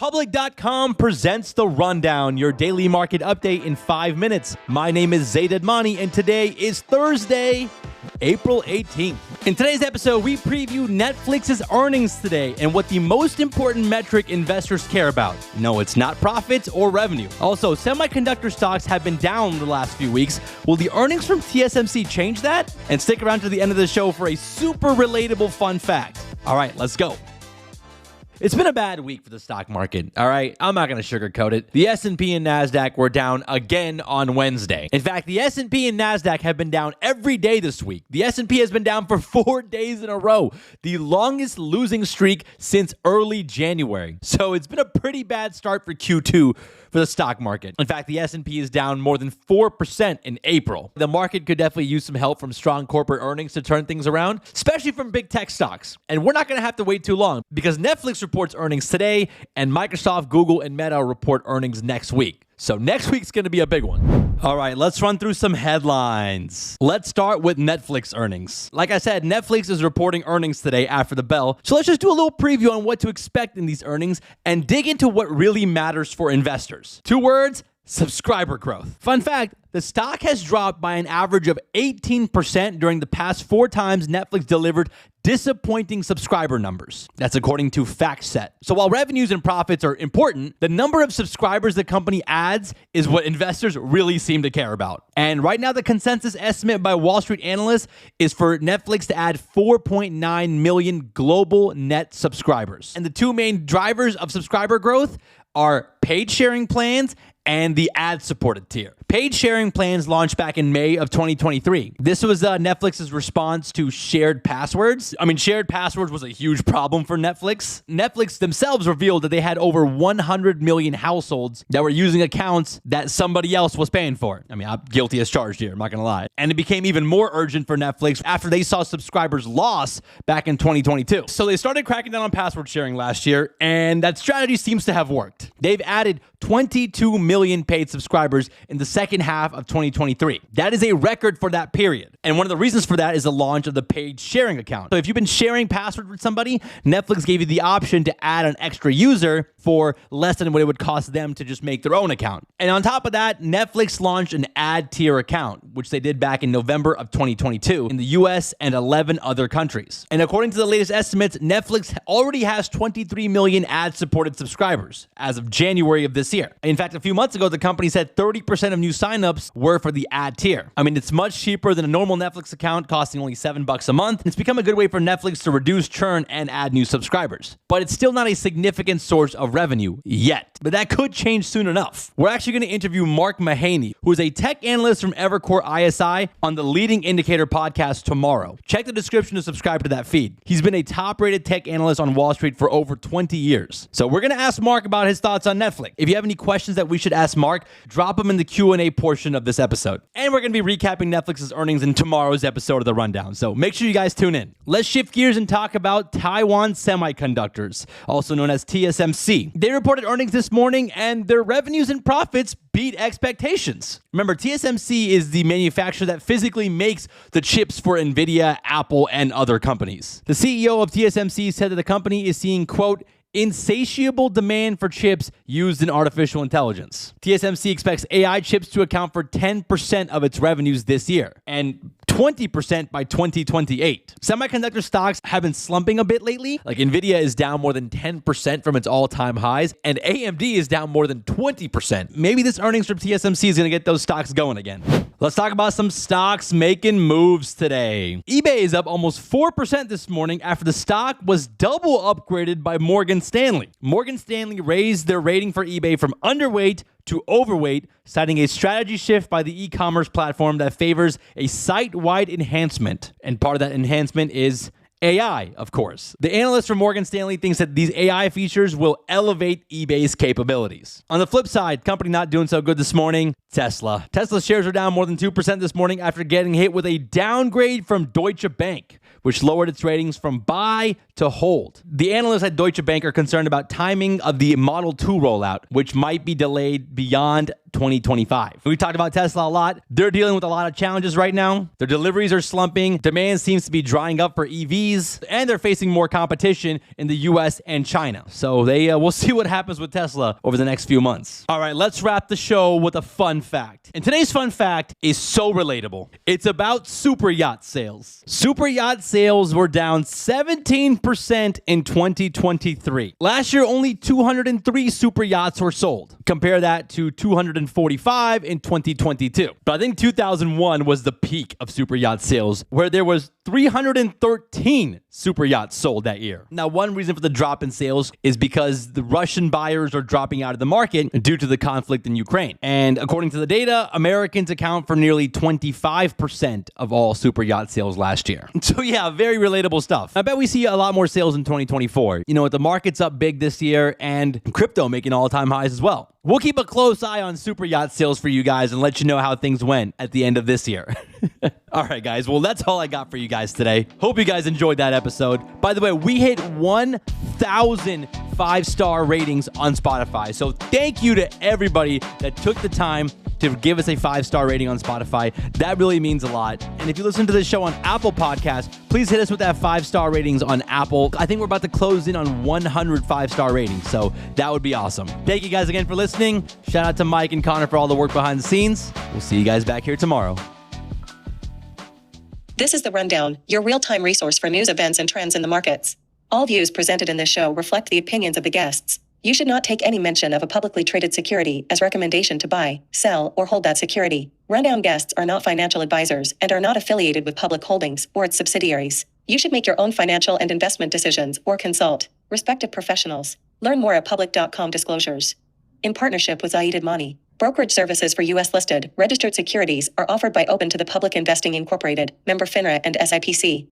ThePublic.com presents The Rundown, your daily market update in 5 minutes. My name is Zaid Admani, and today is Thursday, April 18th. In today's episode, we preview Netflix's earnings today and what the most important metric investors care about. No, it's not profits or revenue. Also, semiconductor stocks have been down the last few weeks. Will the earnings from TSMC change that? And stick around to the end of the show for a super relatable fun fact. All right, let's go. It's been a bad week for the stock market, all right? I'm not going to sugarcoat it. The S&P and NASDAQ were down again on Wednesday. In fact, the S&P and NASDAQ have been down every day this week. The S&P has been down for 4 days in a row, the longest losing streak since early January. So it's been a pretty bad start for Q2 for the stock market. In fact, the S&P is down more than 4% in April. The market could definitely use some help from strong corporate earnings to turn things around, especially from big tech stocks. And we're not going to have to wait too long because Netflix reports earnings today and Microsoft, Google, and Meta report earnings next week. So next week's going to be a big one. All right, let's run through some headlines. Let's start with Netflix earnings. Like I said, Netflix is reporting earnings today after the bell. So let's just do a little preview on what to expect in these earnings and dig into what really matters for investors. 2 words: subscriber growth. Fun fact, the stock has dropped by an average of 18% during the past 4 times Netflix delivered disappointing subscriber numbers. That's according to FactSet. So while revenues and profits are important, the number of subscribers the company adds is what investors really seem to care about. And right now, the consensus estimate by Wall Street analysts is for Netflix to add 4.9 million global net subscribers. And the 2 main drivers of subscriber growth are paid sharing plans and the ad-supported tier. Paid sharing plans launched back in May of 2023. This was Netflix's response to shared passwords. Shared passwords was a huge problem for Netflix. Netflix themselves revealed that they had over 100 million households that were using accounts that somebody else was paying for. I'm guilty as charged here, I'm not gonna lie. And it became even more urgent for Netflix after they saw subscribers loss back in 2022. So they started cracking down on password sharing last year, and that strategy seems to have worked. They've added 22 million paid subscribers in the second half of 2023. That is a record for that period. And one of the reasons for that is the launch of the paid sharing account. So if you've been sharing password with somebody, Netflix gave you the option to add an extra user for less than what it would cost them to just make their own account. And on top of that, Netflix launched an ad tier account, which they did back in November of 2022 in the US and 11 other countries. And according to the latest estimates, Netflix already has 23 million ad-supported subscribers as of January of this year. In fact, a few months ago, the company said 30% of new signups were for the ad tier. It's much cheaper than a normal Netflix account, costing only $7 a month. It's become a good way for Netflix to reduce churn and add new subscribers. But it's still not a significant source of revenue yet. But that could change soon enough. We're actually going to interview Mark Mahaney, who is a tech analyst from Evercore ISI, on the Leading Indicator podcast tomorrow. Check the description to subscribe to that feed. He's been a top-rated tech analyst on Wall Street for over 20 years. So we're going to ask Mark about his thoughts on Netflix. If you have any questions that we should ask Mark, drop them in the Q&A portion of this episode. And we're going to be recapping Netflix's earnings in tomorrow's episode of The Rundown. So make sure you guys tune in. Let's shift gears and talk about Taiwan Semiconductors, also known as TSMC. They reported earnings this morning, and their revenues and profits beat expectations. Remember, TSMC is the manufacturer that physically makes the chips for NVIDIA, Apple, and other companies. The CEO of TSMC said that the company is seeing, quote, insatiable demand for chips used in artificial intelligence. TSMC expects AI chips to account for 10% of its revenues this year and 20% by 2028. Semiconductor stocks have been slumping a bit lately. Like NVIDIA is down more than 10% from its all-time highs, and AMD is down more than 20%. Maybe this earnings from TSMC is going to get those stocks going again. Let's talk about some stocks making moves today. eBay is up almost 4% this morning after the stock was double upgraded by Morgan Stanley. Morgan Stanley raised their rating for eBay from underweight to overweight, citing a strategy shift by the e-commerce platform that favors a site-wide enhancement. And part of that enhancement is AI, of course. The analyst from Morgan Stanley thinks that these AI features will elevate eBay's capabilities. On the flip side, company not doing so good this morning, Tesla. Tesla shares are down more than 2% this morning after getting hit with a downgrade from Deutsche Bank, which lowered its ratings from buy to hold. The analysts at Deutsche Bank are concerned about timing of the Model 2 rollout, which might be delayed beyond 2025. We talked about Tesla a lot. They're dealing with a lot of challenges right now. Their deliveries are slumping. Demand seems to be drying up for EVs, and they're facing more competition in the US and China. So we'll see what happens with Tesla over the next few months. All right, let's wrap the show with a fun fact. And today's fun fact is so relatable. It's about super yacht sales. Super yacht sales were down 17% in 2023. Last year, only 203 super yachts were sold. Compare that to 245 in 2022. But I think 2001 was the peak of super yacht sales, where there was 313 super yachts sold that year. Now, one reason for the drop in sales is because the Russian buyers are dropping out of the market due to the conflict in Ukraine. And according to the data, Americans account for nearly 25% of all super yacht sales last year. So yeah, very relatable stuff. I bet we see a lot more sales in 2024. You know, the market's up big this year and crypto making all-time highs as well. We'll keep a close eye on super yacht sales for you guys and let you know how things went at the end of this year. All right, guys. Well, that's all I got for you guys today. Hope you guys enjoyed that episode. By the way, we hit 1,000 5-star ratings on Spotify. So thank you to everybody that took the time to give us a 5-star rating on Spotify. That really means a lot. And if you listen to this show on Apple Podcasts, please hit us with that 5-star ratings on Apple. I think we're about to close in on 100 5-star ratings, so that would be awesome. Thank you guys again for listening. Shout out to Mike and Connor for all the work behind the scenes. We'll see you guys back here tomorrow. This is The Rundown, your real-time resource for news, events, and trends in the markets. All views presented in this show reflect the opinions of the guests. You should not take any mention of a publicly traded security as recommendation to buy, sell, or hold that security. Rundown guests are not financial advisors and are not affiliated with Public Holdings or its subsidiaries. You should make your own financial and investment decisions or consult respective professionals. Learn more at public.com disclosures. In partnership with advice.The, brokerage services for U.S.-listed, registered securities are offered by Open to the Public Investing Incorporated, member FINRA and SIPC.